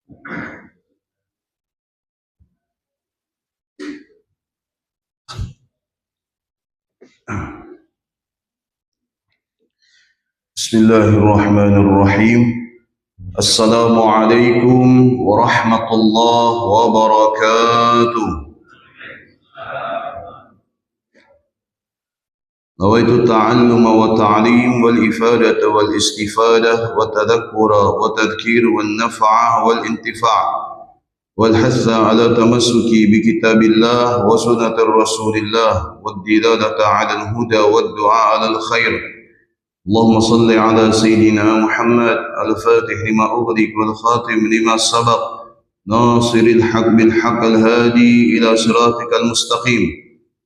Bismillahirrahmanirrahim. Assalamualaikum warahmatullahi wabarakatuh. نويت التعلم والتعليم والإفادة والاستفادة والتذكر والتذكير والنفع والانتفاع والحث على تمسك بكتاب الله وسنة رسول الله والدلالة على الهدى والدعاء على الخير. اللهم صل على سيدنا محمد الفاتح لما أغلق والخاتم لما سبق ناصر الحق بالحق الهادي إلى صراطك المستقيم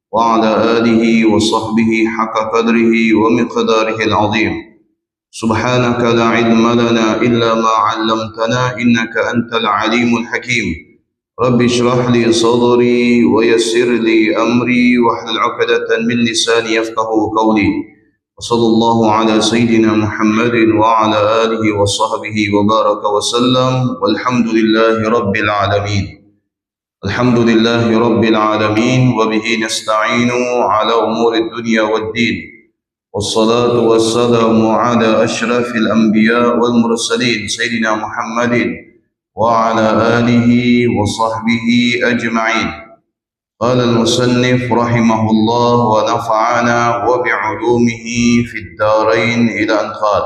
وعلى آله وصحبه حق قدره ومقداره العظيم. سبحانك لا علم لنا إلا ما علمتنا إنك أنت العليم الحكيم. رب اشرح لي صدري ويسر لي أمري واحلل عقدة من لساني يفقه قولي. وصلى الله على سيدنا محمد وعلى آله وصحبه وبارك وسلم والحمد لله رب العالمين. الحمد لله رب العالمين وبه نستعين على أمور الدنيا والدين والصلاة والسلام على أشرف الأنبياء والمرسلين سيدنا محمد وعلى آله وصحبه أجمعين. قال المصنف رحمه الله ونفعنا وبعلومه في الدارين إلى أن قال: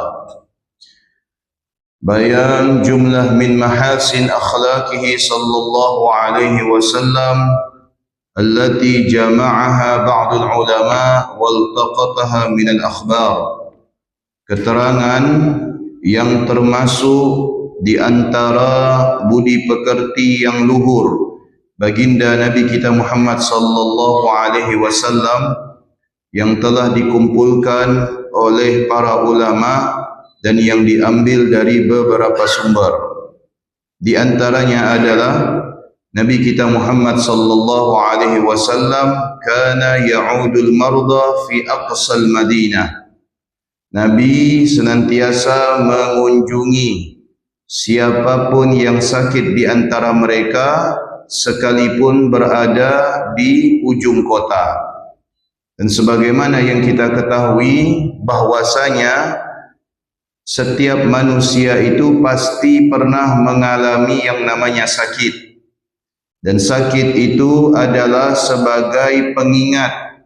بيان جملة من محاسن أخلاقه صلى الله عليه وسلم التي جمعها بعض العلماء والتقطها من الأخبار. Keterangan yang termasuk di antara budi pekerti yang luhur baginda Nabi kita Muhammad sallallahu alaihi wasallam yang telah dikumpulkan oleh para ulama dan yang diambil dari beberapa sumber. Di antaranya adalah Nabi kita Muhammad sallallahu alaihi wasallam kana ya'udul marda fi aqsal Madinah. Nabi senantiasa mengunjungi siapapun yang sakit di antara mereka sekalipun berada di ujung kota. Dan sebagaimana yang kita ketahui bahwasanya setiap manusia itu pasti pernah mengalami yang namanya sakit. Dan sakit itu adalah sebagai pengingat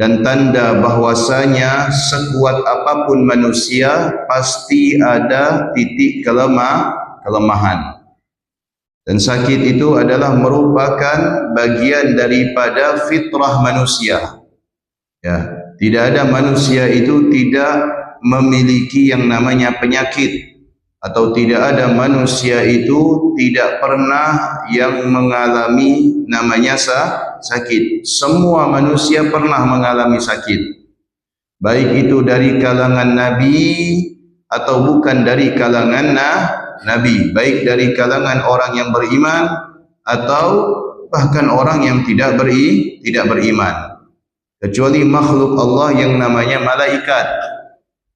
dan tanda bahwasanya sekuat apapun manusia pasti ada titik kelemahan. Dan sakit itu adalah merupakan bagian daripada fitrah manusia. Ya, tidak ada manusia itu tidak memiliki yang namanya penyakit, atau tidak ada manusia itu tidak pernah yang mengalami namanya sakit. Semua manusia pernah mengalami sakit, baik itu dari kalangan Nabi atau bukan dari kalangan Nabi, baik dari kalangan orang yang beriman atau bahkan orang yang tidak beriman, kecuali makhluk Allah yang namanya malaikat.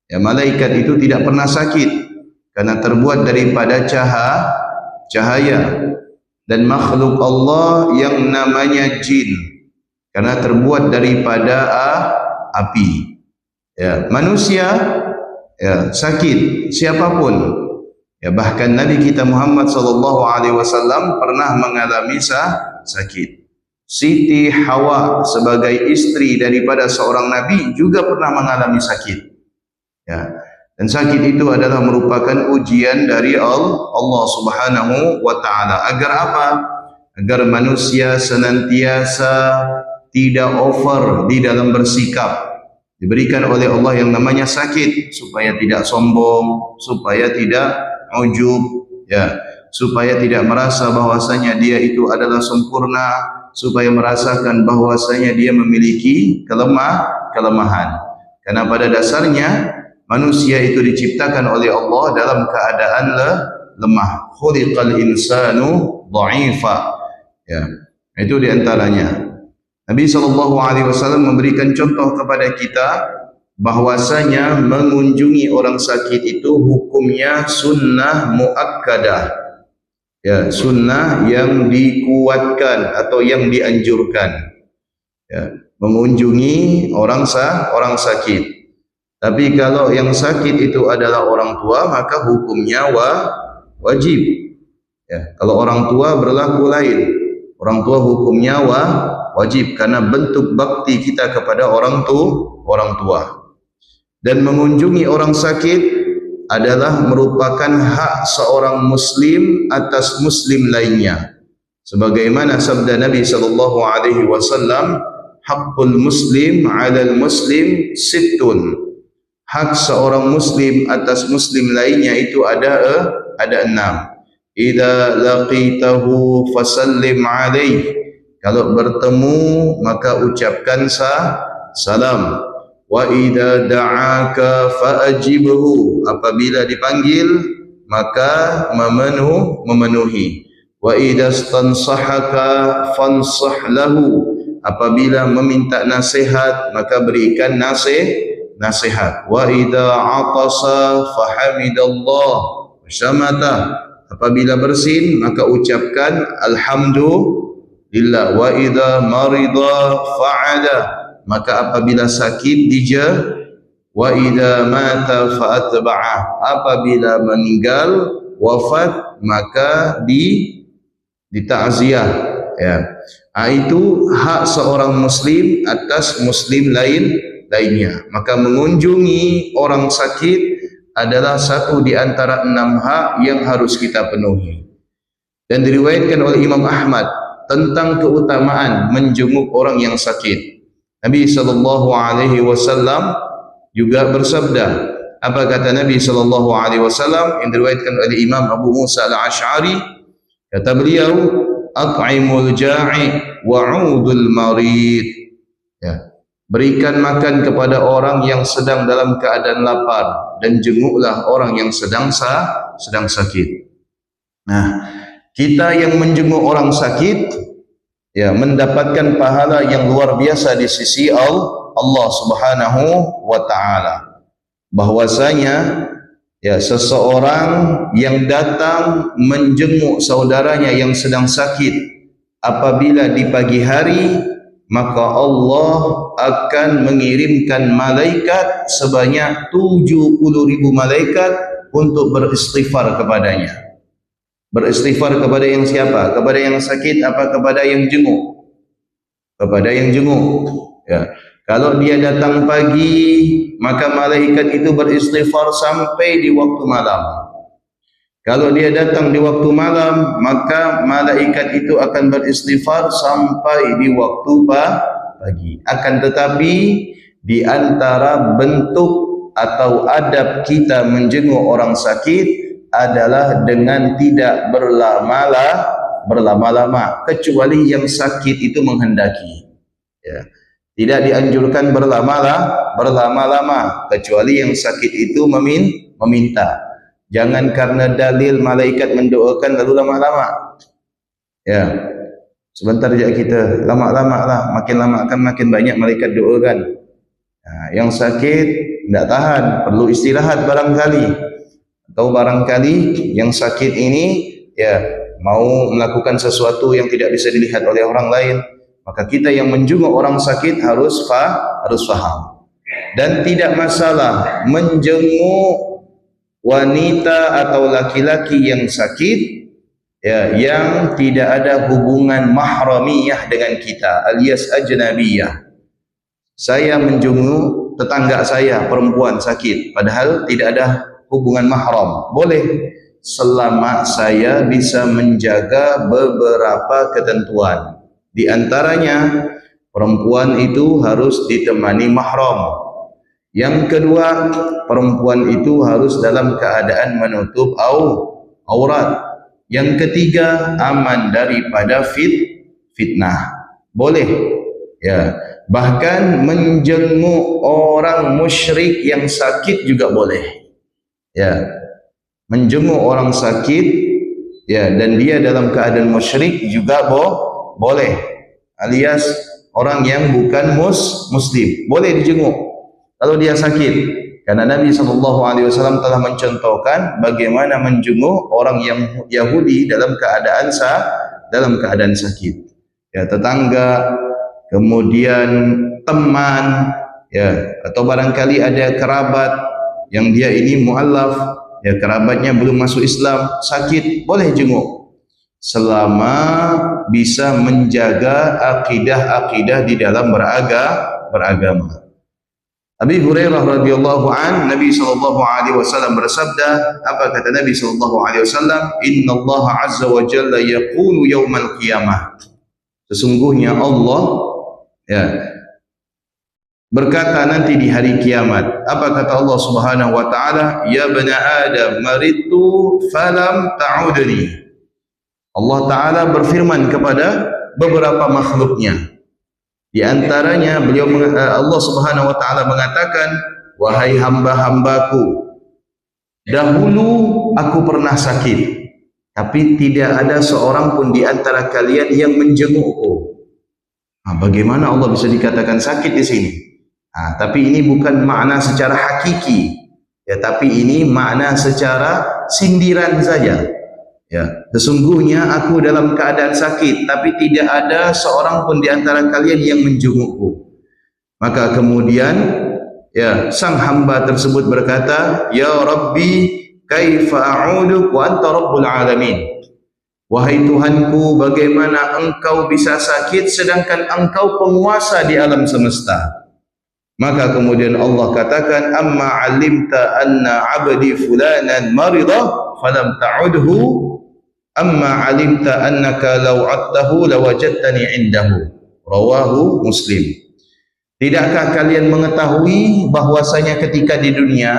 Ya, malaikat itu tidak pernah sakit karena terbuat daripada cahaya, dan makhluk Allah yang namanya jin karena terbuat daripada api. Ya, manusia ya sakit siapapun. Ya, bahkan Nabi kita Muhammad sallallahu alaihi wasallam pernah mengalami sakit. Siti Hawa sebagai istri daripada seorang nabi juga pernah mengalami sakit. Ya, dan sakit itu adalah merupakan ujian dari Allah Subhanahu wa taala. Agar apa? Agar manusia senantiasa tidak over di dalam bersikap. Diberikan oleh Allah yang namanya sakit supaya tidak sombong, supaya tidak ujub, ya, supaya tidak merasa bahwasanya dia itu adalah sempurna, supaya merasakan bahwasanya dia memiliki kelemahan. Karena pada dasarnya manusia itu diciptakan oleh Allah dalam keadaan lemah. Khuliqal insanu dha'ifa. Ya, itu di antaranya. Nabi SAW memberikan contoh kepada kita bahwasanya mengunjungi orang sakit itu hukumnya sunnah muakkadah. Ya, sunnah yang dikuatkan atau yang dianjurkan. Ya, mengunjungi orang sakit. Tapi kalau yang sakit itu adalah orang tua, maka hukumnya wajib. Ya, kalau orang tua berlaku lain. Orang tua hukumnya wajib karena bentuk bakti kita kepada orang tua. Dan mengunjungi orang sakit adalah merupakan hak seorang muslim atas muslim lainnya. Sebagaimana sabda Nabi sallallahu alaihi wasallam, haqqul muslim 'alal muslim sittun. Hak seorang muslim atas muslim lainnya itu ada 6. Idza laqitahu fasallim alaihi. Kalau bertemu maka ucapkan salam. Wa idza da'aka fa'ajibhu. Apabila dipanggil maka memenuhi. Wa idza stansahaka fansah lahu. Apabila meminta nasihat maka berikan nasihat. Wa idza 'atasa fahamidallah wa syamata. Apabila bersin maka ucapkan alhamdulillah. Wa idza marida fa'ada. Maka apabila sakit wa idza mata fa'atba'ah. Apabila meninggal wafat maka ditakziah. Ya. Itu hak seorang muslim atas muslim lainnya. Maka mengunjungi orang sakit adalah satu di antara 6 hak yang harus kita penuhi. Dan diriwayatkan oleh Imam Ahmad tentang keutamaan menjenguk orang yang sakit. Nabi sallallahu alaihi wasallam juga bersabda. Apa kata Nabi sallallahu alaihi wasallam yang diriwayatkan oleh Imam Abu Musa Al-Asy'ari? Kata beliau, at'imul ja'i wa'udul marid. Ya. Berikan makan kepada orang yang sedang dalam keadaan lapar dan jenguklah orang yang sedang sakit. Nah, kita yang menjenguk orang sakit ya mendapatkan pahala yang luar biasa di sisi Allah Subhanahu wa taala. Bahwasanya ya seseorang yang datang menjenguk saudaranya yang sedang sakit apabila di pagi hari, maka Allah akan mengirimkan malaikat sebanyak 70.000 malaikat untuk beristighfar kepadanya. Beristighfar kepada yang siapa? Kepada yang sakit apa kepada yang jenguk? Kepada yang jenguk. Ya. Kalau dia datang pagi, maka malaikat itu beristighfar sampai di waktu malam. Kalau dia datang di waktu malam, maka malaikat itu akan beristighfar sampai di waktu pagi. Akan tetapi di antara bentuk atau adab kita menjenguk orang sakit adalah dengan tidak berlama-lama, kecuali yang sakit itu menghendaki. Ya. Tidak dianjurkan berlama-lama, kecuali yang sakit itu meminta. Jangan karena dalil malaikat mendoakan lalu lama-lama. Ya, sebentar saja kita lama-lama lah, makin lama akan makin banyak malaikat doakan. Nah, yang sakit tidak tahan, perlu istirahat barangkali. Atau barangkali yang sakit ini ya mau melakukan sesuatu yang tidak bisa dilihat oleh orang lain. Maka kita yang menjenguk orang sakit harus faham. Dan tidak masalah menjenguk wanita atau laki-laki yang sakit ya, yang tidak ada hubungan mahramiyah dengan kita, alias ajnabiyah. Saya menjenguk tetangga saya perempuan sakit padahal tidak ada hubungan mahram. Boleh selama saya bisa menjaga beberapa ketentuan. Di antaranya perempuan itu harus ditemani mahram. Yang kedua, perempuan itu harus dalam keadaan menutup aurat. Yang ketiga, aman daripada fitnah. Boleh. Ya, bahkan menjenguk orang musyrik yang sakit juga boleh. Ya. Menjenguk orang sakit ya dan dia dalam keadaan musyrik juga boleh. Alias orang yang bukan muslim boleh dijenguk kalau dia sakit. Karena Nabi SAW telah mencontohkan bagaimana menjenguk orang yang Yahudi dalam keadaan sakit. Ya, tetangga, kemudian teman, ya, atau barangkali ada kerabat yang dia ini mu'allaf, ya, kerabatnya belum masuk Islam, sakit, boleh jenguk selama bisa menjaga akidah di dalam beragama. Abi Hurairah radhiyallahu an, Nabi SAW bersabda, apa kata Nabi SAW? Inna Allah azza wa jalla yaqulu yawmal qiyamah. Sesungguhnya Allah, ya, berkata nanti di hari kiamat. Apa kata Allah Subhanahu wa taala? Ya bani Adam, maridtu falam ta'udni. Allah taala berfirman kepada beberapa makhluknya. Di antaranya Allah Subhanahu wa taala mengatakan, wahai hamba-hambaku, dahulu aku pernah sakit, tapi tidak ada seorang pun di antara kalian yang menjengukku. Bagaimana Allah bisa dikatakan sakit di sini? Tapi ini bukan makna secara hakiki, ya, tapi ini makna secara sindiran saja. Ya, sesungguhnya aku dalam keadaan sakit, tapi tidak ada seorang pun di antara kalian yang menjengukku. Maka kemudian, ya, sang hamba tersebut berkata, ya Rabbi, kaifa a'uduk wa anta rabbul alamin. Wahai Tuhanku, bagaimana engkau bisa sakit sedangkan engkau penguasa di alam semesta? Maka kemudian Allah katakan, amma alimta anna abdi fulanan maridah falam ta'udhu, amma alimta annaka law attahu lawajadtani indahu. Rawahu Muslim. Tidakkah kalian mengetahui bahwasanya ketika di dunia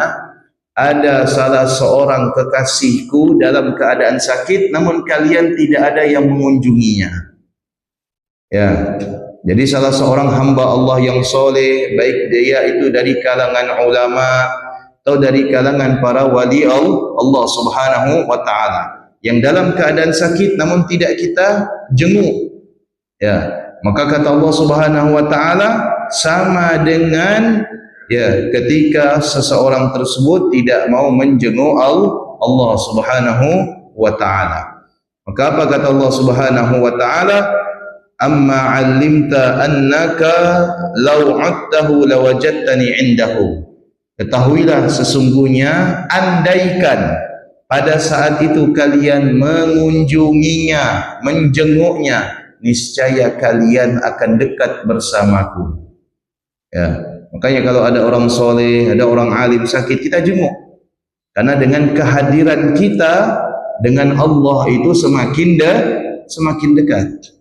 ada salah seorang kekasihku dalam keadaan sakit, namun kalian tidak ada yang mengunjunginya. Ya, jadi salah seorang hamba Allah yang soleh, baik dia itu dari kalangan ulama atau dari kalangan para wali Allah Subhanahu wa taala, yang dalam keadaan sakit namun tidak kita jenguk, ya, maka kata Allah Subhanahu wa taala sama dengan, ya, ketika seseorang tersebut tidak mau menjenguk Allah Subhanahu wa taala. Maka apa kata Allah Subhanahu wa taala? Amma 'allimta annaka law 'attahu lawajadtani 'indahu. Ketahuilah sesungguhnya, andaikan pada saat itu kalian mengunjunginya, menjenguknya, niscaya kalian akan dekat bersamaku. Ya, makanya kalau ada orang soleh, ada orang alim sakit, kita jenguk. Karena dengan kehadiran kita dengan Allah itu semakin dekat.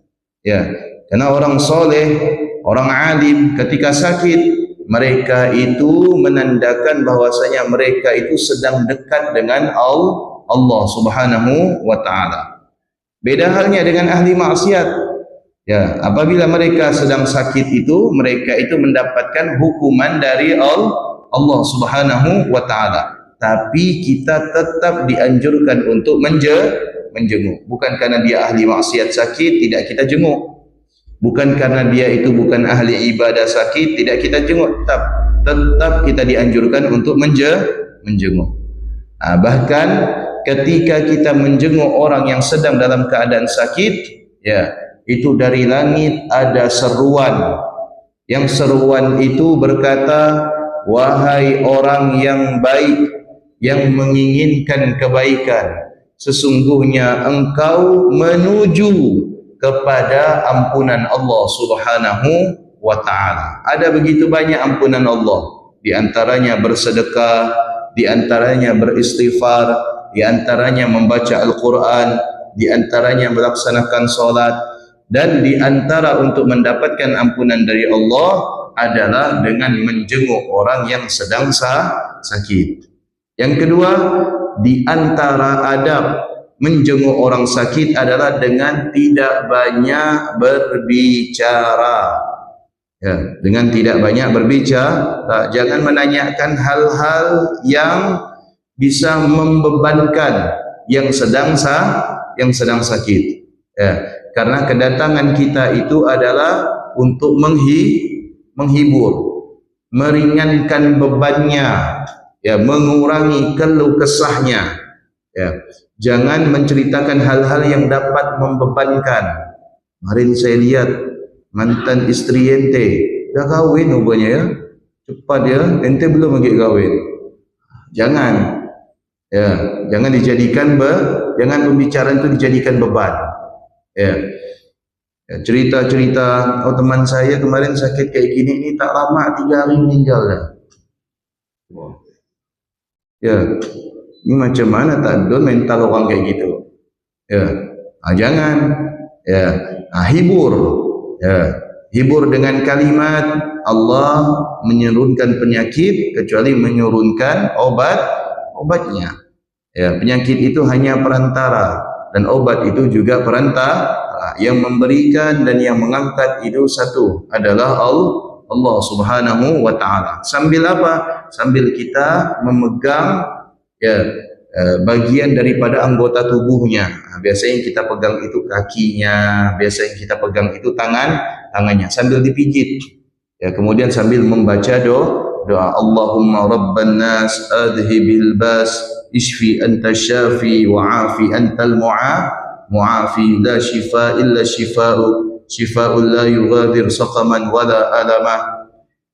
Ya, karena orang soleh, orang alim ketika sakit, mereka itu menandakan bahwasanya mereka itu sedang dekat dengan Allah Subhanahu wa taala. Beda halnya dengan ahli maksiat. Ya, apabila mereka sedang sakit itu, mereka itu mendapatkan hukuman dari Allah Subhanahu wa taala. Tapi kita tetap dianjurkan untuk menjenguk. Bukan karena dia ahli maksiat sakit tidak kita jenguk. Bukan karena dia itu bukan ahli ibadah sakit tidak kita jenguk. Tetap kita dianjurkan untuk menjenguk. Bahkan ketika kita menjenguk orang yang sedang dalam keadaan sakit, ya, itu dari langit ada seruan. Yang seruan itu berkata, wahai orang yang baik, yang menginginkan kebaikan, sesungguhnya engkau menuju kepada ampunan Allah Subhanahu wa taala. Ada begitu banyak ampunan Allah, di antaranya bersedekah, di antaranya beristighfar, di antaranya membaca Al-Qur'an, di antaranya melaksanakan salat, dan di antara untuk mendapatkan ampunan dari Allah adalah dengan menjenguk orang yang sedang sakit. Yang kedua, di antara adab menjenguk orang sakit adalah dengan tidak banyak berbicara. Ya, dengan tidak banyak berbicara, jangan menanyakan hal-hal yang bisa membebankan yang sedang sakit. Ya, karena kedatangan kita itu adalah untuk menghibur, meringankan bebannya. ya, mengurangi keluh kesahnya, ya. Jangan menceritakan hal-hal yang dapat membebankan. Kemarin saya lihat mantan istri ente dah kahwin rupanya, ya, cepat ya, ente belum lagi kahwin. Jangan, ya, jangan dijadikan jangan pembicaraan itu dijadikan beban, ya. Ya, cerita-cerita, oh teman saya kemarin sakit kayak gini, ini tak lama 3 hari meninggal dah. Ya, ini macam mana tak don mental orang kayak gitu, ya. Jangan, ya. Hibur, ya, hibur dengan kalimat Allah menurunkan penyakit kecuali menurunkan obatnya, ya. Penyakit itu hanya perantara dan obat itu juga perantara. Yang memberikan dan yang mengangkat itu satu, adalah Allah Subhanahu wa taala. Sambil apa? Sambil kita memegang, ya, bagian daripada anggota tubuhnya. Biasanya kita pegang itu kakinya, biasanya kita pegang itu tangannya sambil dipijit, ya. Kemudian sambil membaca doa Allahumma rabban nas adhibil bas ishfi anta syafi wa afi antal mu'afi la shifa illa shifa'u shifa'ul la yughadir saqaman wala alama,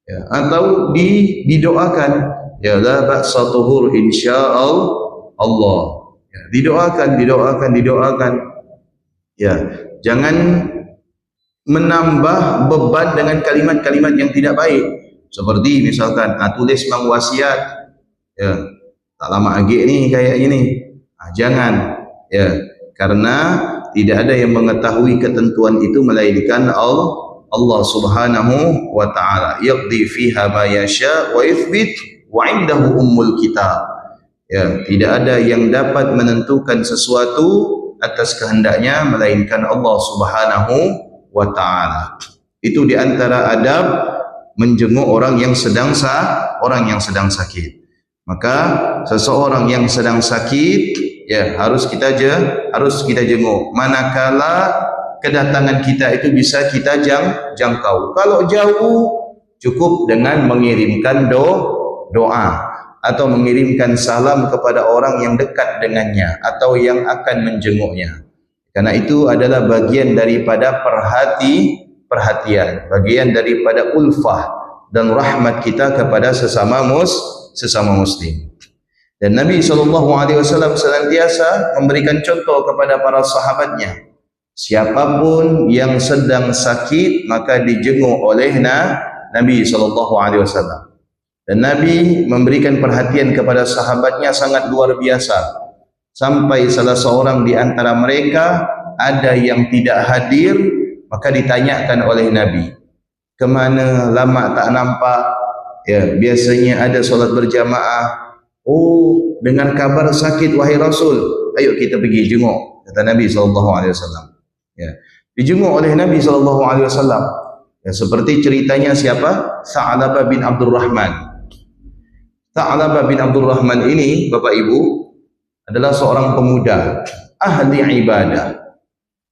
ya. Atau didoakan, ya, la ba'sa tuhur insyaallah, ya. Didoakan, ya. Jangan menambah beban dengan kalimat-kalimat yang tidak baik, seperti misalkan tulis mang wasiat, ya, tak lama lagi ni kayak ini. Jangan, ya, karena tidak ada yang mengetahui ketentuan itu melainkan Allah Subhanahu wa taala. Yaqdi fiha ma yasha wa yuthbit wa indahu ummul kitab, ya. Tidak ada yang dapat menentukan sesuatu atas kehendaknya melainkan Allah Subhanahu wa taala. Itu di antara adab menjenguk orang yang sedang sakit. Maka seseorang yang sedang sakit, ya, harus kita jenguk manakala kedatangan kita itu bisa kita jangkau. Kalau jauh, cukup dengan mengirimkan doa atau mengirimkan salam kepada orang yang dekat dengannya atau yang akan menjenguknya. Karena itu adalah bagian daripada perhatian, bagian daripada ulfah dan rahmat kita kepada sesama muslim. Dan Nabi SAW senantiasa memberikan contoh kepada para sahabatnya. Siapapun yang sedang sakit maka dijenguk oleh Nabi SAW. Dan Nabi memberikan perhatian kepada sahabatnya sangat luar biasa. Sampai salah seorang di antara mereka ada yang tidak hadir, maka ditanyakan oleh Nabi, kemana lama tak nampak, ya, biasanya ada solat berjamaah. Oh, dengar kabar sakit wahai Rasul, ayo kita pergi jenguk, kata Nabi SAW. Ya, dijenguk oleh Nabi SAW. Ya, seperti ceritanya siapa? Sa'labah bin Abdurrahman. Sa'labah bin Abdurrahman ini, Bapak Ibu, adalah seorang pemuda ahli ibadah,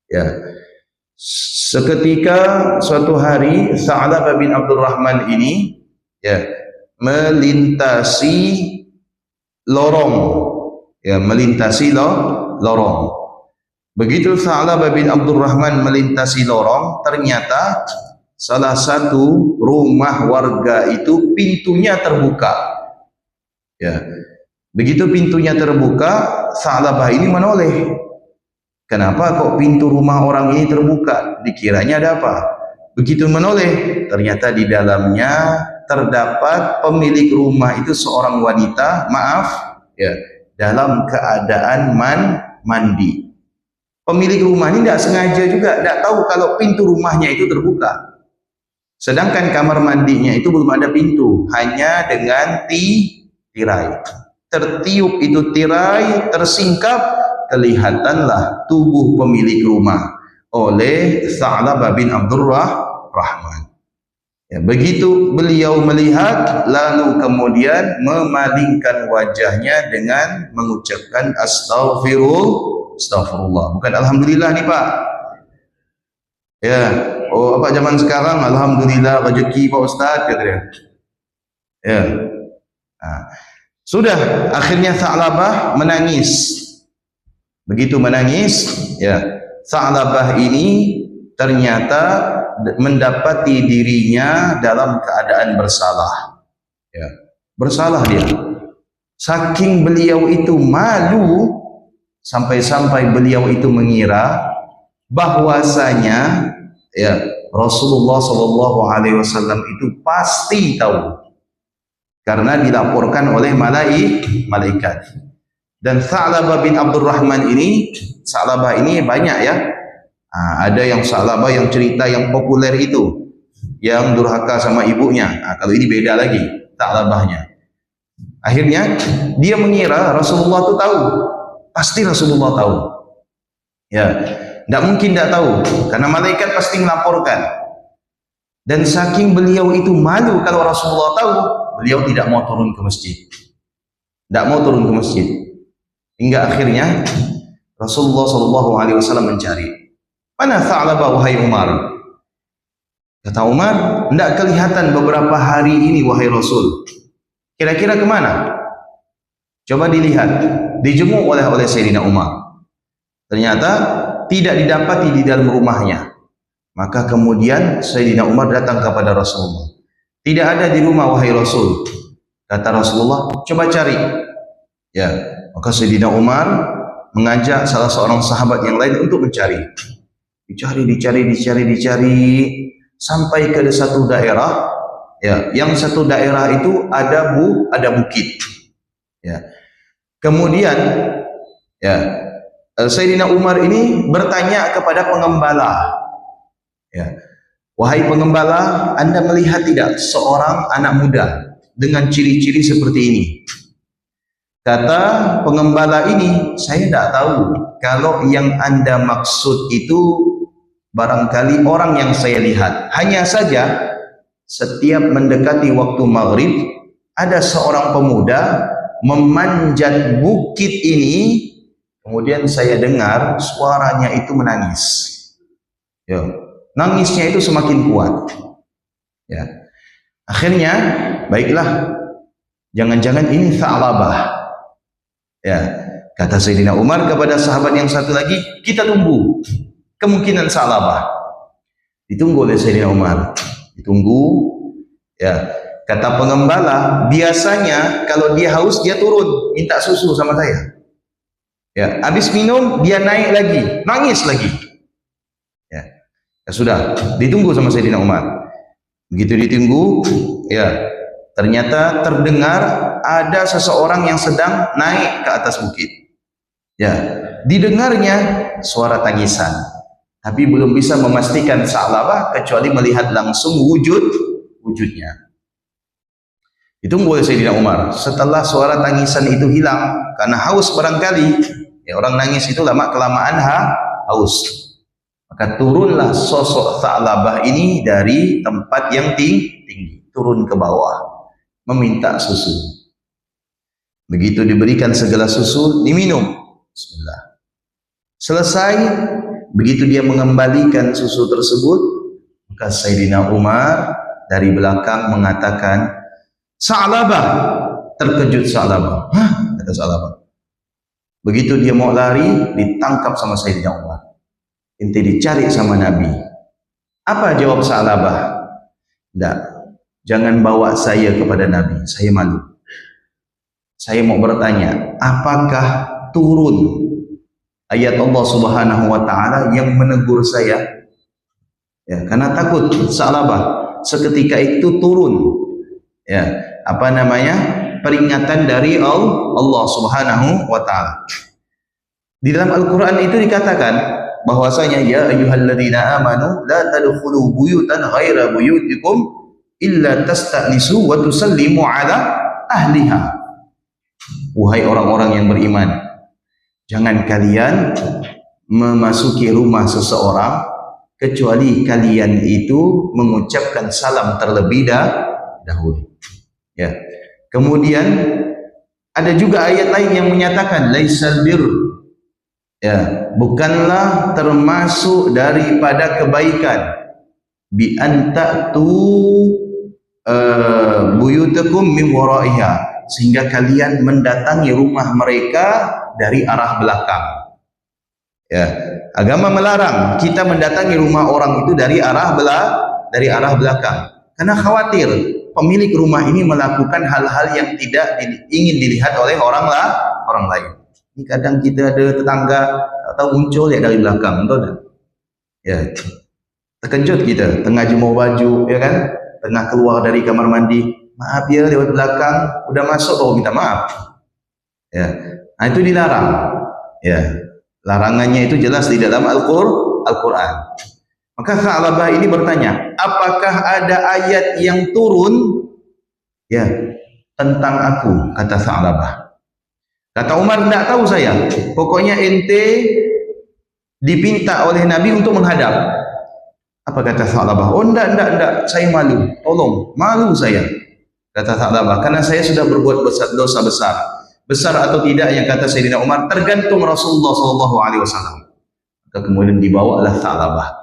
ya. Seketika suatu hari Sa'labah bin Abdurrahman ini, ya, melintasi lorong, ya, melintasi lorong. Begitu Sa'labah bin Abdurrahman melintasi lorong, ternyata salah satu rumah warga itu pintunya terbuka, ya. Begitu pintunya terbuka, Sa'labah ini menoleh. Kenapa kok pintu rumah orang ini terbuka? Dikiranya ada apa? Begitu menoleh, ternyata di dalamnya terdapat pemilik rumah itu seorang wanita, ya, dalam keadaan mandi. Pemilik rumah ini tidak sengaja juga, tidak tahu kalau pintu rumahnya itu terbuka. Sedangkan kamar mandinya itu belum ada pintu, hanya dengan tirai. Tertiup itu tirai, tersingkap, kelihatanlah tubuh pemilik rumah oleh Sa'labah bin Abdurrahman. Ya, begitu beliau melihat, lalu kemudian memalingkan wajahnya dengan mengucapkan astagfirullah. Bukan alhamdulillah nih Pak. Ya, oh apa zaman sekarang alhamdulillah rezeki Pak Ustaz, kata dia. Ya. Sudah, akhirnya Tha'labah menangis. Begitu menangis, ya, Tha'labah ini ternyata mendapati dirinya dalam keadaan bersalah. Ya, bersalah dia. Saking beliau itu malu, sampai-sampai beliau itu mengira bahwasanya ya Rasulullah SAW itu pasti tahu, karena dilaporkan oleh malaikat. Dan Tha'labah bin Abdurrahman ini, Tha'labah ini banyak ya. Ada yang Tha'labah yang cerita yang populer itu, yang durhaka sama ibunya. Kalau ini beda lagi Tha'labahnya. Akhirnya dia mengira Rasulullah itu tahu, pasti Rasulullah tahu. Ya, tidak mungkin tidak tahu, karena malaikat pasti melaporkan. Dan saking beliau itu malu kalau Rasulullah tahu, beliau tidak mau turun ke masjid. Tidak mau turun ke masjid. Hingga akhirnya Rasulullah SAW mencari. Mana Tha'labah wahai Umar? Kata Umar, tidak kelihatan beberapa hari ini wahai Rasul. Kira-kira kemana? Coba dilihat, dijenguk oleh Sayyidina Umar. Ternyata tidak didapati di dalam rumahnya. Maka kemudian Sayyidina Umar datang kepada Rasulullah. Tidak ada di rumah wahai Rasul. Kata Rasulullah, coba cari. Ya, maka Sayyidina Umar mengajak salah seorang sahabat yang lain untuk mencari. Dicari sampai ke satu daerah. Ya, yang satu daerah itu ada bukit. Ya. Kemudian ya, Sayyidina Umar ini bertanya kepada pengembala. Ya. Wahai pengembala, Anda melihat tidak seorang anak muda dengan ciri-ciri seperti ini? Kata pengembala ini, saya tidak tahu kalau yang Anda maksud itu barangkali orang yang saya lihat. Hanya saja setiap mendekati waktu maghrib, ada seorang pemuda memanjat bukit ini, kemudian saya dengar suaranya itu menangis. Ya, nangisnya itu semakin kuat. Ya, akhirnya baiklah, jangan-jangan ini Tha'labah. Ya, kata Sayyidina Umar kepada sahabat yang satu lagi, kita tunggu kemungkinan Tha'labah. Ditunggu oleh Sayyidina Umar. Ditunggu, ya. Kata pengembala, biasanya kalau dia haus dia turun minta susu sama saya. Ya, habis minum dia naik lagi, nangis lagi. Ya, ya sudah, ditunggu sama Sayyidina Umar. Begitu ditunggu, ya, ternyata terdengar ada seseorang yang sedang naik ke atas bukit. Ya, didengarnya suara tangisan. Tapi belum bisa memastikan Tha'labah kecuali melihat langsung wujudnya. Ditunggu oleh Sayyidina Umar. Setelah suara tangisan itu hilang, karena haus barangkali, ya orang nangis itu lama kelamaan haus. Maka turunlah sosok Tha'labah ini dari tempat yang tinggi, turun ke bawah, meminta susu. Begitu diberikan segala susu, diminum. Bismillah. Selesai. Begitu dia mengembalikan susu tersebut, maka Sayyidina Umar dari belakang mengatakan, Tha'labah. Terkejut Tha'labah. Hah? Kata Tha'labah. Begitu dia mau lari, ditangkap sama Sayyidina Umar. Inti dicari sama Nabi. Apa jawab Tha'labah? Tidak, jangan bawa saya kepada Nabi, saya malu. Saya mau bertanya, apakah turun ayat Allah Subhanahu wa taala yang menegur saya? Ya, karena takut Tha'labah. Seketika itu turun, ya, apa namanya, peringatan dari Allah Subhanahu wa taala. Di dalam Al-Qur'an itu dikatakan bahwasanya ya ayyuhalladzina amanu la tadkhulu buyutan ghaira buyutikum illa tasta'nisu wa tusallimu ala ahliha. Wahai orang-orang yang beriman, jangan kalian memasuki rumah seseorang kecuali kalian itu mengucapkan salam terlebih dahulu. Ya. Kemudian ada juga ayat lain yang menyatakan laisal bir, ya, bukanlah termasuk daripada kebaikan bi antatu buyutakum min waraiha, sehingga kalian mendatangi rumah mereka dari arah belakang. Ya, agama melarang kita mendatangi rumah orang itu dari arah belakang, karena khawatir pemilik rumah ini melakukan hal-hal yang tidak ingin dilihat oleh orang lain. Ini kadang kita ada tetangga atau muncul ya dari belakang, betul tak? Ya, terkejut kita tengah jemur baju, ya kan? Tengah keluar dari kamar mandi, maaf ya, lewat belakang, udah masuk baru minta maaf. Ya, nah itu dilarang. Ya, larangannya itu jelas di dalam Al-Quran. Maka Tha'labah ini bertanya, apakah ada ayat yang turun ya tentang aku? Kata Tha'labah. Kata Umar, tidak tahu saya. Pokoknya ente dipinta oleh Nabi untuk menghadap. Apa kata Tha'labah? Oh enggak, saya malu. Tolong, malu saya. Kata Tha'labah, karena saya sudah berbuat dosa besar. Besar atau tidak yang kata Sayyidina Umar tergantung Rasulullah SAW. Maka kemudian dibawalah Tha'labah.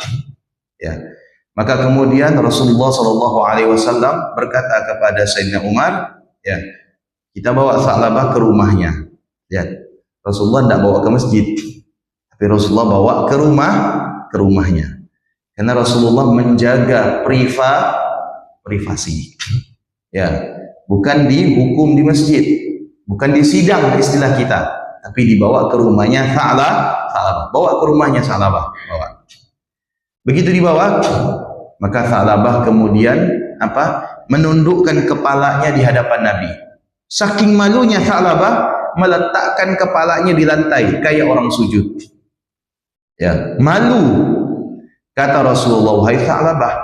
Ya. Maka kemudian Rasulullah SAW berkata kepada Sayyidina Umar, ya, kita bawa Tha'labah ke rumahnya. Ya. Rasulullah tidak bawa ke masjid, tapi Rasulullah bawa ke rumahnya. Karena Rasulullah menjaga privasi. Ya, bukan dihukum di masjid, bukan di sidang istilah kita, tapi dibawa ke rumahnya Tha'labah. Bawa ke rumahnya Tha'labah. Bawa. Begitu dibawa, maka Tha'labah kemudian menundukkan kepalanya di hadapan Nabi. Saking malunya Tha'labah meletakkan kepalanya di lantai kayak orang sujud. Ya, malu. Kata Rasulullah, wahai Tha'labah,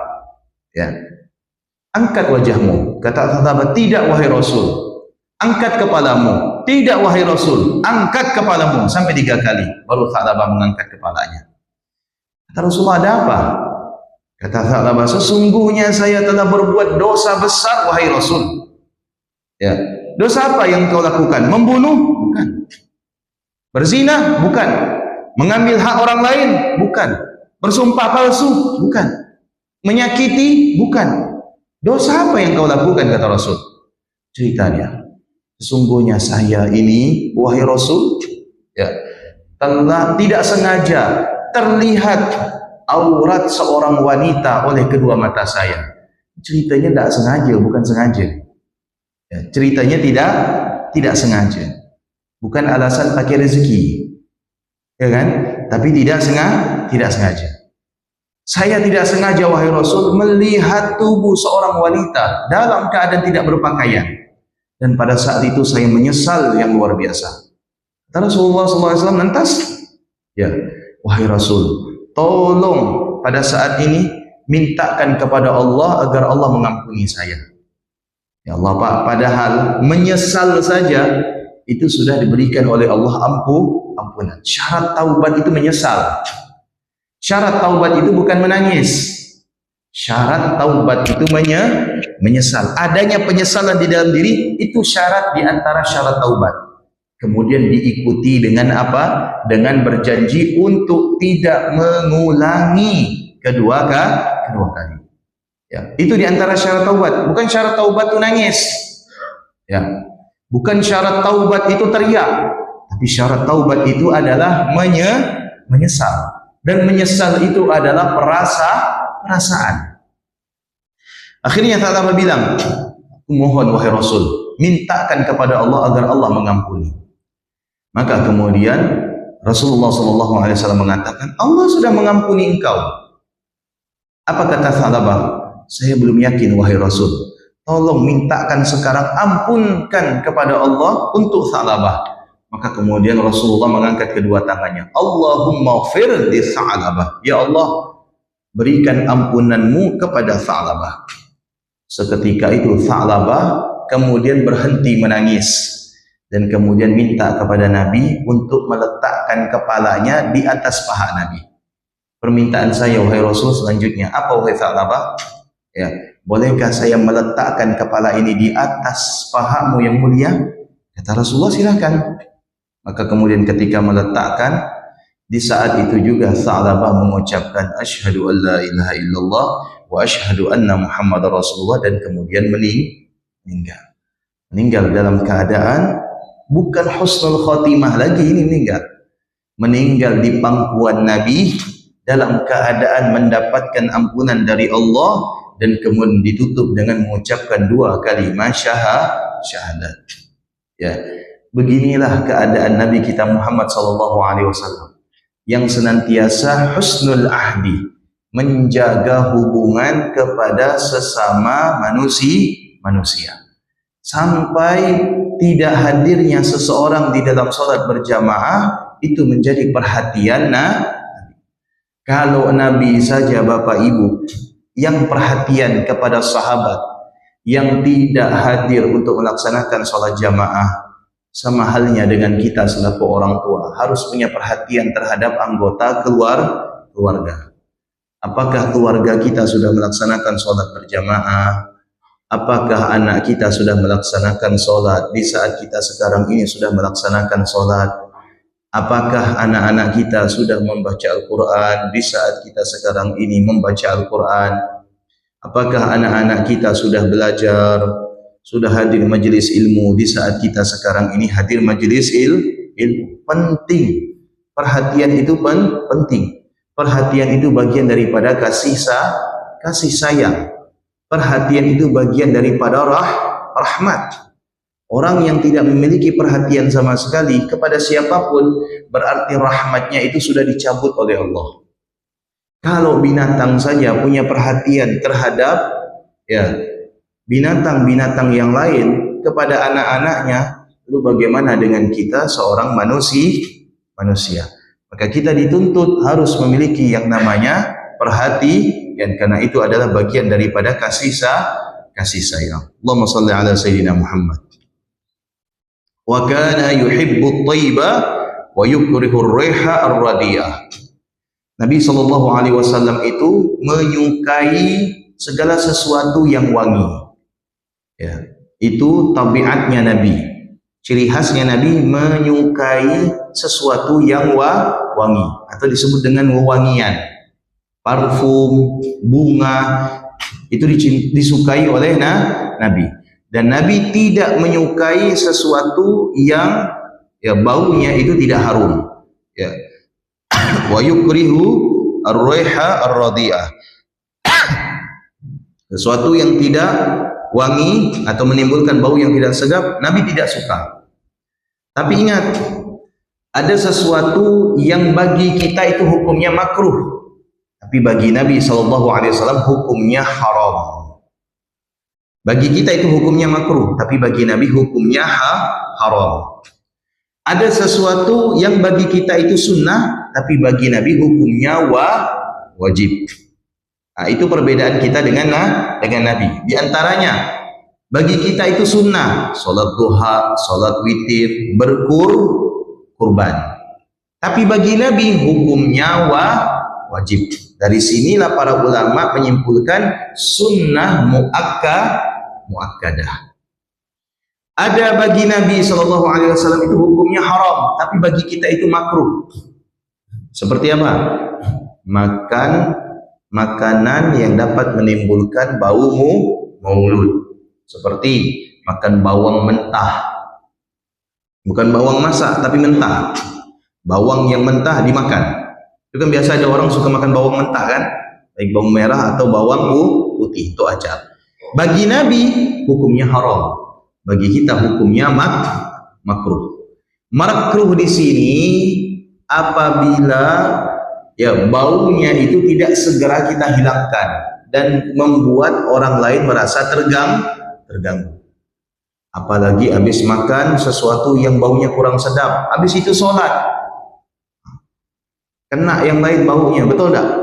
ya, angkat wajahmu. Kata Tha'labah, tidak wahai Rasul. Angkat kepalamu. Tidak wahai Rasul. Angkat kepalamu. Sampai 3 kali. Baru Tha'labah mengangkat kepalanya. Kata Rasulullah, ada apa? Kata Tha'labah, sesungguhnya saya telah berbuat dosa besar wahai Rasul. Ya. Dosa apa yang kau lakukan? Membunuh? Bukan. Berzina? Bukan. Mengambil hak orang lain? Bukan. Bersumpah palsu? Bukan. Menyakiti? Bukan. Dosa apa yang kau lakukan? Kata Rasul. Ceritanya, sesungguhnya saya ini wahai Rasul, ya, telah tidak sengaja terlihat aurat seorang wanita oleh kedua mata saya. Ceritanya tidak sengaja, bukan sengaja. Ya, ceritanya tidak sengaja. Bukan alasan pakai rezeki, ya kan? Tapi tidak sengaja. Saya tidak sengaja wahai Rasul melihat tubuh seorang wanita dalam keadaan tidak berpakaian, dan pada saat itu saya menyesal yang luar biasa. Kata Rasulullah SAW lantas, ya, wahai Rasul, tolong pada saat ini mintakan kepada Allah agar Allah mengampuni saya. Ya Allah Pak, padahal menyesal saja itu sudah diberikan oleh Allah ampunan. Syarat taubat itu menyesal. Syarat taubat itu bukan menangis. Syarat taubat itu menyesal. Adanya penyesalan di dalam diri itu syarat di antara syarat taubat. Kemudian diikuti dengan apa? Dengan berjanji untuk tidak mengulangi kedua kali. Ya, itu di antara syarat taubat. Bukan syarat taubat itu nangis. Ya. Bukan syarat taubat itu teriak. Tapi syarat taubat itu adalah menyesal. Dan menyesal itu adalah perasaan. Akhirnya Tha'labah bilang, aku mohon wahai Rasul, mintakan kepada Allah agar Allah mengampuni. Maka kemudian Rasulullah SAW mengatakan, Allah sudah mengampuni engkau. Apa kata Tha'labah? Saya belum yakin wahai Rasul. Tolong mintakan sekarang, ampunkan kepada Allah untuk Tha'labah. Maka kemudian Rasulullah mengangkat kedua tangannya. Allahumma ighfir li Tha'labah. Ya Allah, berikan ampunanmu kepada Tha'labah. Seketika itu Tha'labah kemudian berhenti menangis dan kemudian minta kepada Nabi untuk meletakkan kepalanya di atas paha Nabi. Permintaan saya wahai Rasul selanjutnya, apa wahai Tha'labah? Ya, bolehkah saya meletakkan kepala ini di atas pahamu yang mulia? Kata Rasulullah, silakan. Maka kemudian ketika meletakkan, di saat itu juga Tha'labah mengucapkan asyhadu an la ilaha illallah wa asyhadu anna Muhammadar Rasulullah, dan kemudian meninggal. Meninggal dalam keadaan bukan husnul khotimah lagi, ini meninggal di pangkuan Nabi dalam keadaan mendapatkan ampunan dari Allah dan kemudian ditutup dengan mengucapkan 2 kalimat syahadat. Ya, beginilah keadaan Nabi kita Muhammad SAW yang senantiasa husnul ahdi, menjaga hubungan kepada sesama manusia sampai tidak hadirnya seseorang di dalam salat berjamaah itu menjadi perhatian Nabi. Kalau Nabi saja Bapak Ibu yang perhatian kepada sahabat yang tidak hadir untuk melaksanakan salat jamaah, sama halnya dengan kita selaku orang tua harus punya perhatian terhadap anggota keluarga. Apakah keluarga kita sudah melaksanakan sholat berjamaah? Apakah anak kita sudah melaksanakan sholat di saat kita sekarang ini sudah melaksanakan sholat? Apakah anak-anak kita sudah membaca Al-Quran di saat kita sekarang ini membaca Al-Quran? Apakah anak-anak kita sudah belajar, sudah hadir majelis ilmu di saat kita sekarang ini hadir majelis ilmu? Penting. Perhatian itu penting. Perhatian itu bagian daripada kasih sayang. Perhatian itu bagian daripada rahmat. Orang yang tidak memiliki perhatian sama sekali kepada siapapun, berarti rahmatnya itu sudah dicabut oleh Allah. Kalau binatang saja punya perhatian terhadap binatang-binatang yang lain kepada anak-anaknya, lalu bagaimana dengan kita seorang manusia? Maka kita dituntut harus memiliki yang namanya perhatian, karena itu adalah bagian daripada kasih sayang. Allahumma salli ala sayyidina Muhammad. Wa kana yuhibbu at-thayyiba wa yukrihu ar-riha ar-radiyah. Nabi SAW itu menyukai segala sesuatu yang wangi. Ya, itu tabiatnya Nabi. Ciri khasnya Nabi menyukai sesuatu yang wangi atau disebut dengan wewangian. Parfum, bunga itu disukai oleh Nabi. Dan Nabi tidak menyukai sesuatu yang baunya itu tidak harum. Ya. Wa yukrihu ar-riha ar-radiyah. Sesuatu yang tidak wangi atau menimbulkan bau yang tidak sedap, Nabi tidak suka. Tapi ingat, ada sesuatu yang bagi kita itu hukumnya makruh, tapi bagi Nabi SAW hukumnya haram. Bagi kita itu hukumnya makruh, tapi bagi Nabi hukumnya haram. Ada sesuatu yang bagi kita itu sunnah, tapi bagi Nabi hukumnya wajib. Nah, itu perbedaan kita dengan Nabi. Di antaranya, bagi kita itu sunnah, sholat duha, sholat witir, berkurban. Tapi bagi Nabi hukumnya wajib. Dari sinilah para ulama menyimpulkan sunnah muakkadah. Ada bagi Nabi SAW itu hukumnya haram, tapi bagi kita itu makruh. Seperti apa? Makan makanan yang dapat menimbulkan bau mulut, seperti makan bawang mentah, bukan bawang masak tapi mentah. Bawang yang mentah dimakan. Itu kan biasa ada orang suka makan bawang mentah kan, baik bawang merah atau bawang putih, itu acar. Bagi Nabi hukumnya haram, bagi kita hukumnya makruh. Makruh di sini apabila baunya itu tidak segera kita hilangkan dan membuat orang lain merasa terganggu. Apalagi habis makan sesuatu yang baunya kurang sedap, habis itu sholat, kena yang lain baunya, betul tak?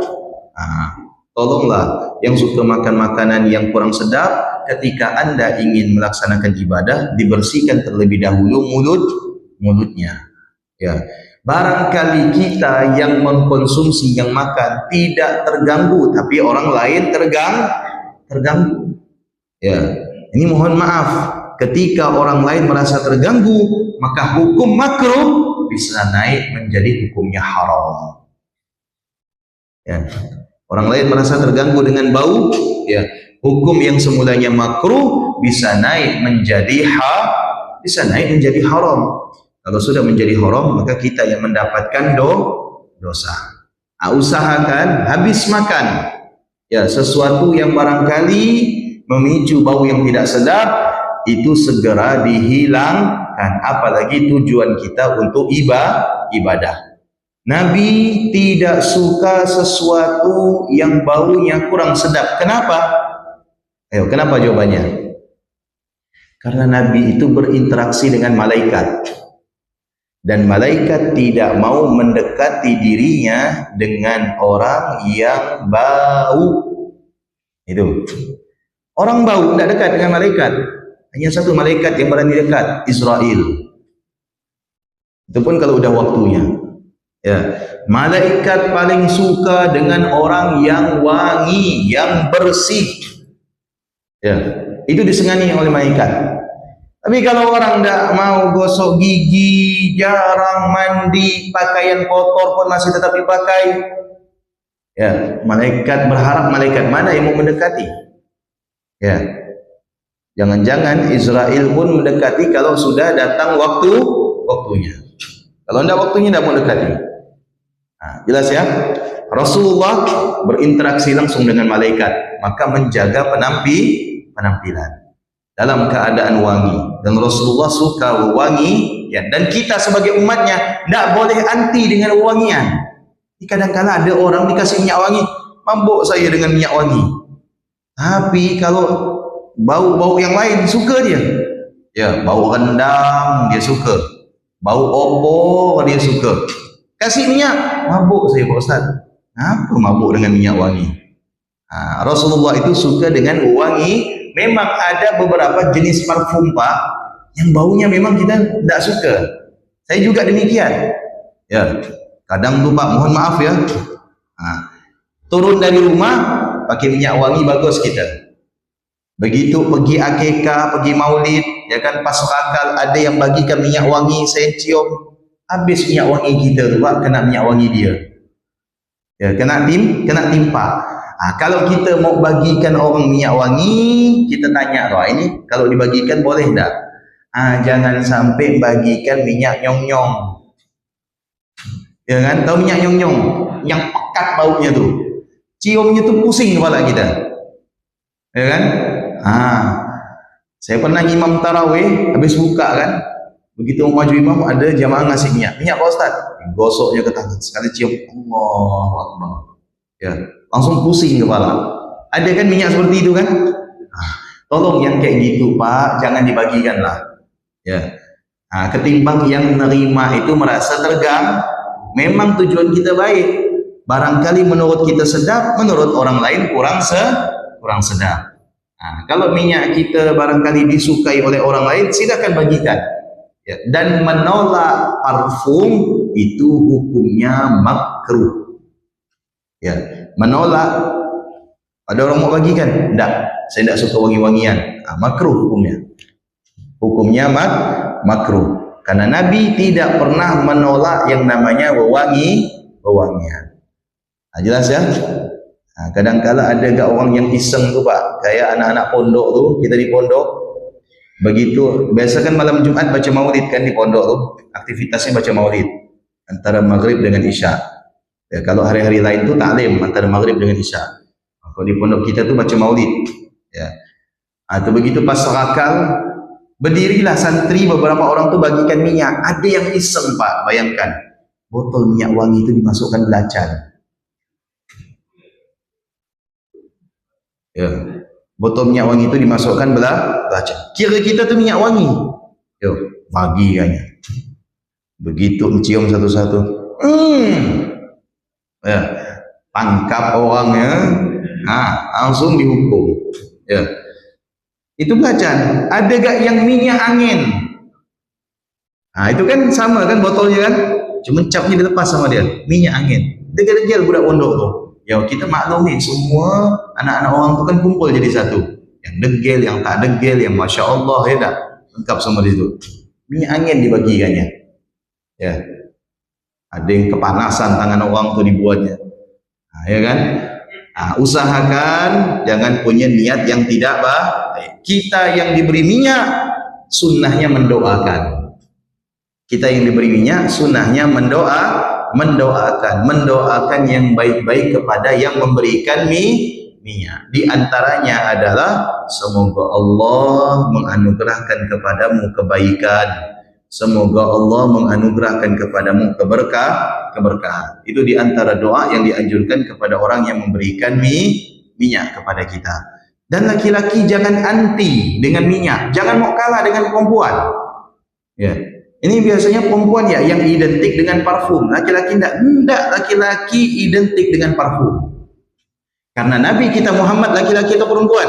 Tolonglah yang suka makan makanan yang kurang sedap, ketika Anda ingin melaksanakan ibadah, dibersihkan terlebih dahulu mulutnya. Ya. Barangkali kita yang mengkonsumsi, yang makan tidak terganggu, tapi orang lain terganggu. Ya, ini mohon maaf, ketika orang lain merasa terganggu, maka hukum makruh bisa naik menjadi hukumnya haram. Ya, orang lain merasa terganggu dengan bau, hukum yang semulanya makruh bisa naik menjadi haram. Kalau sudah menjadi haram, maka kita yang mendapatkan dosa. Usahakan habis makan ya sesuatu yang barangkali memicu bau yang tidak sedap, itu segera dihilangkan, apalagi tujuan kita untuk ibadah. Nabi tidak suka sesuatu yang baunya kurang sedap. Kenapa? Ayo, kenapa jawabannya? Karena Nabi itu berinteraksi dengan malaikat, dan malaikat tidak mau mendekati dirinya dengan orang yang bau. Itu orang bau tidak dekat dengan malaikat. Hanya satu malaikat yang berani dekat, Israel. Itu pun kalau udah waktunya. Ya, malaikat paling suka dengan orang yang wangi, yang bersih. Ya, itu disengani oleh malaikat. Tapi kalau orang tidak mau gosok gigi, jarang mandi, pakaian kotor pun masih tetap dipakai, ya, malaikat berharap malaikat mana yang mau mendekati. Ya, jangan-jangan Israel pun mendekati kalau sudah datang waktunya. Kalau tidak waktunya tidak mau mendekati. Nah, jelas ya, Rasulullah berinteraksi langsung dengan malaikat, maka menjaga penampilan dalam keadaan wangi, dan Rasulullah suka wangi ya, dan kita sebagai umatnya tidak boleh anti dengan wangian. Kadang-kala ada orang dikasih minyak wangi, mabuk saya dengan minyak wangi, tapi kalau bau-bau yang lain suka dia. Ya, bau rendang dia suka, bau opor dia suka. Kasih minyak, mabuk saya Pak Ustaz. Apa mabuk dengan minyak wangi? Rasulullah itu suka dengan wangi. Memang ada beberapa jenis parfum Pak yang baunya memang kita tidak suka. Saya juga demikian. Ya, kadang tuh Pak, mohon maaf ya. Turun dari rumah pakai minyak wangi bagus kita. Begitu pergi akikah, pergi maulid, ya kan, pas akal ada yang bagikan minyak wangi, saya cium. Habis minyak wangi kita tu Pak, kena minyak wangi dia. Ya, kena timpa. Kalau kita mau bagikan orang minyak wangi, kita tanya, ini kalau dibagikan boleh tak? Jangan sampai bagikan minyak nyong-nyong. Ya kan, tahu minyak nyong-nyong yang pekat baunya tu. Ciumnya tu pusing kepala kita. Ya kan? Saya pernah imam tarawih, habis buka kan, begitu maju imam ada jamaah ngasih minyak Pak Ustaz, gosoknya ke tangan, sekali cium, Allahu Akbar, ya, langsung pusing kepala. Ada kan minyak seperti itu kan? Tolong yang kayak gitu Pak, jangan dibagikan lah. Ya, ketimbang yang menerima itu merasa terganggu. Memang tujuan kita baik, barangkali menurut kita sedap, menurut orang lain kurang sedap. Kalau minyak kita barangkali disukai oleh orang lain, silakan bagikan. Ya, dan menolak parfum itu hukumnya makruh. Ya, menolak. Ada orang mau bagikan, tidak, saya tidak suka wangi-wangian, makruh hukumnya. Hukumnya makruh. Karena Nabi tidak pernah menolak yang namanya wewangian. Jelas ya? Kadang-kala ada gak orang yang iseng tu Pak, kayak anak-anak pondok tu, kita di pondok. Begitu, biasa kan malam Jumat baca maulid kan di pondok tu, aktivitasnya baca maulid antara maghrib dengan isya. Ya, kalau hari-hari lain tu taklim antara maghrib dengan isya. Kalau di pondok kita tu baca maulid. Ya, atau begitu pas serakal, berdirilah santri beberapa orang tu bagikan minyak. Ada yang iseng Pak, bayangkan botol minyak wangi itu dimasukkan belacan. Ya, botol minyak wangi itu dimasukkan belacan. Kira kita tu minyak wangi. Yo, bagi kayaknya. Begitu mencium satu-satu. Ya, tangkap orangnya. Langsung dihukum. Ya. Itu belacan. Ada gak yang minyak angin? Itu kan sama kan botolnya kan? Cuma capnya dilepas sama dia. Minyak angin. Degil-degil budak pondok tu. Ya, kita maklum nih, semua anak-anak orang tu kan kumpul jadi satu. Yang degil, yang tak degil, yang Masya Allah, ya tak? Lengkap semua di situ. Minyak angin dibagikannya. Ya. Ada yang kepanasan tangan orang tu dibuatnya. Ya kan? Usahakan jangan punya niat yang tidak baik. Kita yang diberi minyak, sunnahnya mendoakan. Kita yang diberi minyak, sunnahnya mendoakan yang baik-baik kepada yang memberikan minyak. Di antaranya adalah semoga Allah menganugerahkan kepadamu kebaikan. Semoga Allah menganugerahkan kepadamu keberkahan. Itu di antara doa yang dianjurkan kepada orang yang memberikan minyak kepada kita. Dan laki-laki jangan anti dengan minyak, jangan mau kalah dengan perempuan. Ya, ini biasanya perempuan ya yang identik dengan parfum. Laki-laki tidak, laki-laki identik dengan parfum. Karena Nabi kita Muhammad laki-laki atau perempuan?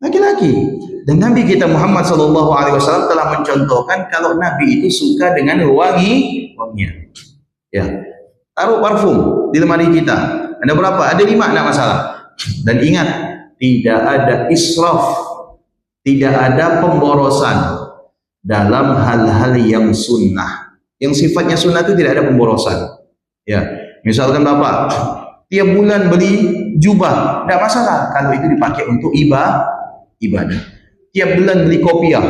Laki-laki. Dan Nabi kita Muhammad SAW telah mencontohkan kalau Nabi itu suka dengan wangian. Ya, taruh parfum di lemari kita. Ada berapa? Ada 5, tidak masalah. Dan ingat, tidak ada israf, tidak ada pemborosan dalam hal-hal yang sunnah. Yang sifatnya sunnah itu tidak ada pemborosan. Ya, misalkan Bapak tiap bulan beli jubah, tidak masalah kalau itu dipakai untuk ibadah. Tiap bulan beli kopiah,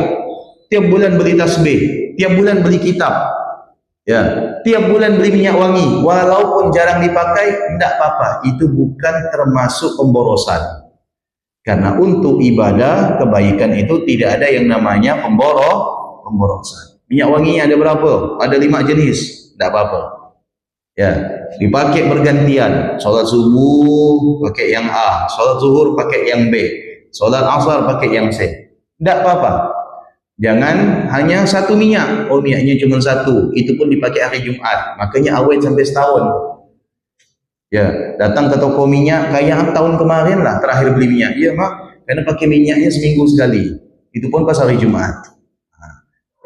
tiap bulan beli tasbih, tiap bulan beli kitab, ya, tiap bulan beli minyak wangi, walaupun jarang dipakai, tidak apa-apa. Itu bukan termasuk pemborosan. Karena untuk ibadah kebaikan itu tidak ada yang namanya pemborosan. Minyak wangi ada berapa? Ada 5 jenis, tidak apa-apa. Ya, dipakai bergantian. Solat subuh pakai yang A, solat zuhur pakai yang B, solat asar pakai yang C. Tidak apa-apa. Jangan hanya satu minyak. Oh, minyaknya cuma satu. Itu pun dipakai hari Jumat. Makanya awet sampai setahun. Ya, datang ke toko minyak kayak tahun kemarin lah terakhir beli minyak. Iya, Mak. Karena pakai minyaknya seminggu sekali. Itu pun pas hari Jumat.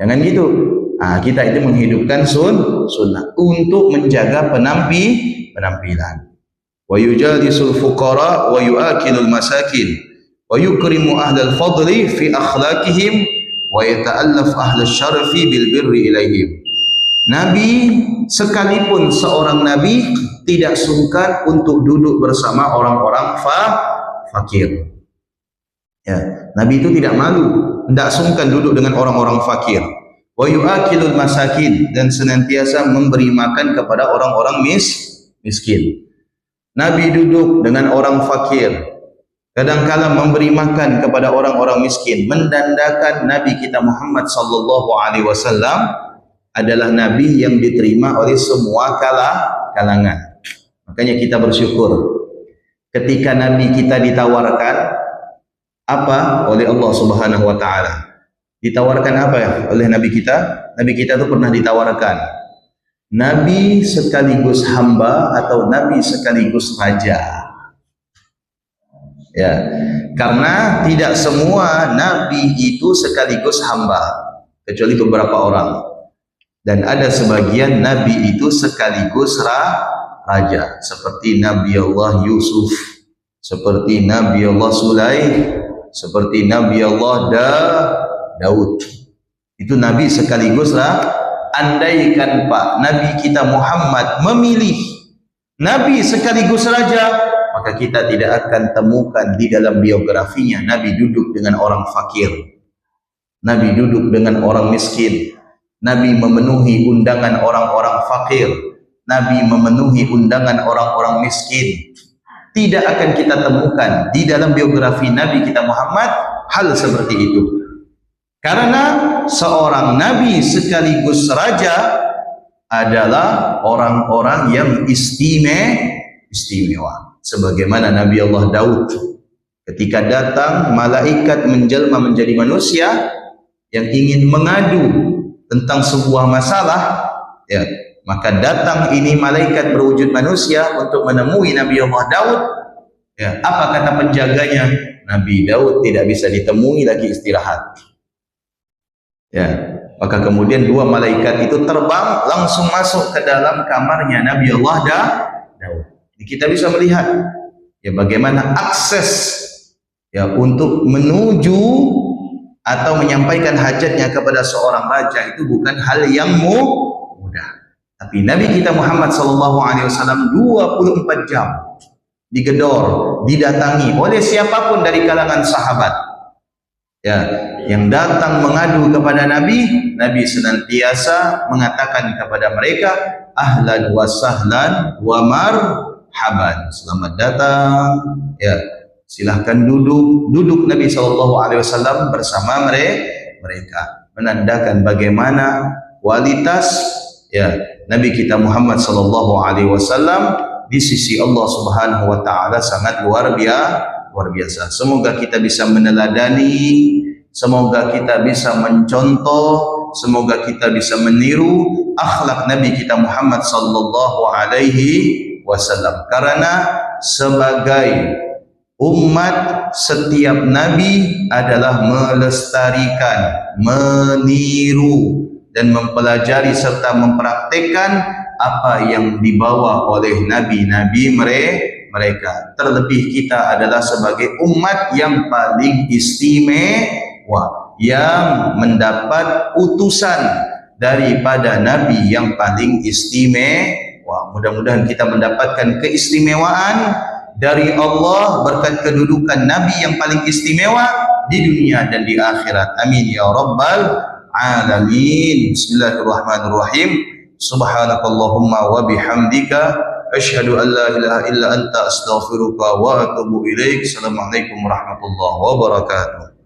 Jangan gitu. Kita itu menghidupkan sunnah untuk menjaga penampilan. Wa yujalisul fuqara wa yu'akilul masakin. Wa yukrimu ahlal fadli fi akhlaqihim wa yata'allaf ahlal syarfi bil birri ilaihim. Nabi sekalipun seorang nabi tidak sungkan untuk duduk bersama orang-orang fakir. Ya, nabi itu tidak malu, tidak sungkan duduk dengan orang-orang fakir. Wa yu'akilul masakin, dan senantiasa memberi makan kepada orang-orang miskin. Nabi duduk dengan orang fakir. Kadang-kala memberi makan kepada orang-orang miskin, mendandakan Nabi kita Muhammad SAW adalah Nabi yang diterima oleh semua kalangan. Makanya kita bersyukur ketika Nabi kita ditawarkan apa oleh Allah Subhanahu Wa Taala. Ditawarkan apa ya oleh Nabi kita? Nabi kita itu pernah ditawarkan Nabi sekaligus hamba atau Nabi sekaligus raja. Ya, karena tidak semua nabi itu sekaligus hamba, kecuali beberapa orang. Dan ada sebagian nabi itu sekaligus raja, seperti Nabi Allah Yusuf, seperti Nabi Allah Sulaim, seperti Nabi Allah Daud. Itu nabi sekaligus andaikan Pak Nabi kita Muhammad memilih nabi sekaligus raja, maka kita tidak akan temukan di dalam biografinya Nabi duduk dengan orang fakir, Nabi duduk dengan orang miskin, Nabi memenuhi undangan orang-orang fakir, Nabi memenuhi undangan orang-orang miskin. Tidak akan kita temukan di dalam biografi Nabi kita Muhammad hal seperti itu. Karena seorang Nabi sekaligus raja adalah orang-orang yang istimewa. Sebagaimana Nabi Allah Daud ketika datang malaikat menjelma menjadi manusia yang ingin mengadu tentang sebuah masalah, ya, maka datang ini malaikat berwujud manusia untuk menemui Nabi Allah Daud. Ya, apa kata penjaganya? Nabi Daud tidak bisa ditemui, lagi istirahat. Ya, maka kemudian 2 malaikat itu terbang langsung masuk ke dalam kamarnya Nabi Allah Daud. Kita bisa melihat ya bagaimana akses ya untuk menuju atau menyampaikan hajatnya kepada seorang raja itu bukan hal yang mudah. Tapi Nabi kita Muhammad SAW 24 jam digedor, didatangi oleh siapapun dari kalangan sahabat. Ya, yang datang mengadu kepada Nabi, Nabi senantiasa mengatakan kepada mereka, ahlan wa sahlan wa marhaban. Selamat datang. Ya, silahkan duduk Nabi SAW bersama mereka, menandakan bagaimana kualitas ya Nabi kita Muhammad SAW di sisi Allah Subhanahu wa taala sangat luar biasa. Semoga kita bisa meneladani, semoga kita bisa mencontoh, semoga kita bisa meniru akhlak Nabi kita Muhammad sallallahu alaihi wasallam. Karena sebagai umat, setiap nabi adalah melestarikan, meniru dan mempelajari serta mempraktekkan apa yang dibawa oleh nabi-nabi mereka. Terlebih kita adalah sebagai umat yang paling istimewa, yang mendapat utusan daripada nabi yang paling istimewa. Mudah-mudahan kita mendapatkan keistimewaan dari Allah berkat kedudukan nabi yang paling istimewa di dunia dan di akhirat. Amin ya rabbal alamin. Bismillahirrahmanirrahim. Subhanakallahumma wa bihamdika asyhadu an la ilaha illa anta astaghfiruka wa atubu ilaik. Assalamualaikum warahmatullahi wabarakatuh.